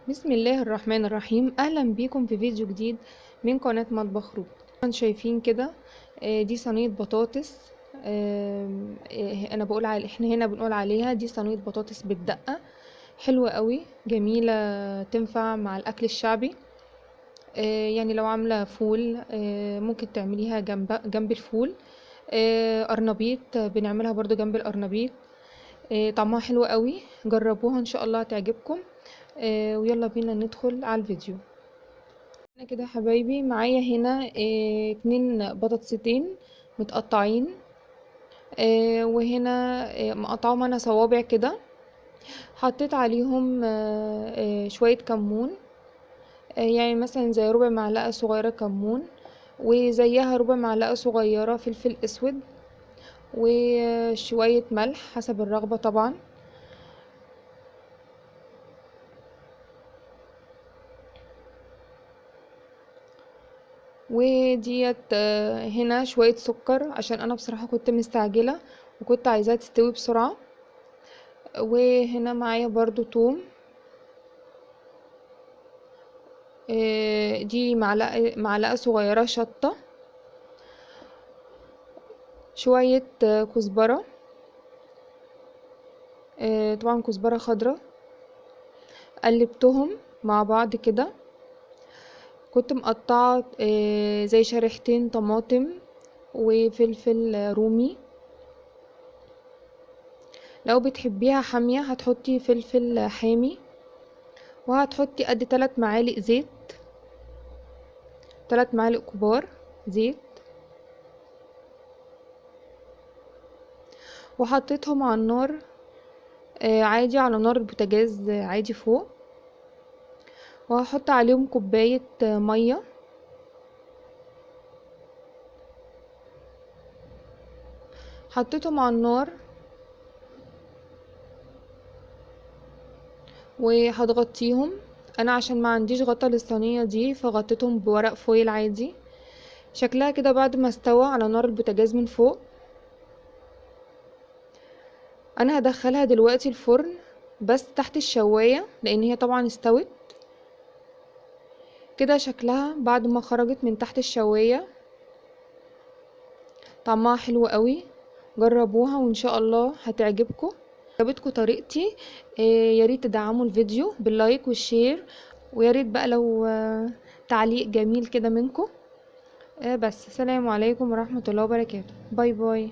بسم الله الرحمن الرحيم. اهلا بيكم في فيديو جديد من قناة مطبخ روب. طبعاً شايفين كده. دي صينية بطاطس. انا بقول احنا هنا بنقول عليها دي صينية بطاطس بالدقة. حلوة قوي، جميلة، تنفع مع الاكل الشعبي. يعني لو عاملة فول ممكن تعمليها جنب الفول. قرنبيط بنعملها برضو جنب القرنبيط. طعمها حلو قوي، جربوها ان شاء الله هتعجبكم. ويلا بينا ندخل على الفيديو. انا كده يا حبايبي معايا هنا 2 بطاطستين متقطعين. وهنا مقطعهم انا صوابع كده. حطيت عليهم شوية كمون. يعني مثلا زي ربع معلقة صغيرة كمون، وزيها ربع معلقة صغيرة فلفل اسود، وشوية ملح حسب الرغبة طبعا. وديت هنا شوية سكر عشان انا بصراحة كنت مستعجلة وكنت عايزاها تستوي بسرعة. وهنا معايا برضو توم. دي معلقة صغيرة شطة. شوية كزبرة. طبعا كزبرة خضرة. قلبتهم مع بعض كده. كنت مقطعة زي شريحتين طماطم وفلفل رومي. لو بتحبيها حامية هتحطي فلفل حامي. وهتحطي قد 3 معالق زيت، 3 معالق كبار زيت. وحطيتهم على النار عادي، على نار البوتاجاز عادي فوق. وهحط عليهم كوباية مية. حطيتهم على النار وهتغطيهم. انا عشان ما عنديش غطا للصينية دي فغطيتهم بورق فويل عادي. شكلها كده بعد ما استوى على نار البوتاجاز من فوق. انا هدخلها دلوقتي الفرن بس تحت الشواية لان هي طبعا استوت. كده شكلها بعد ما خرجت من تحت الشواية. طعمها حلو قوي، جربوها وان شاء الله هتعجبكم. عجبتكم طريقتي يا ريت تدعموا الفيديو باللايك والشير. ويا ريت بقى لو تعليق جميل كده منكم. بس سلام عليكم ورحمة الله وبركاته. باي باي.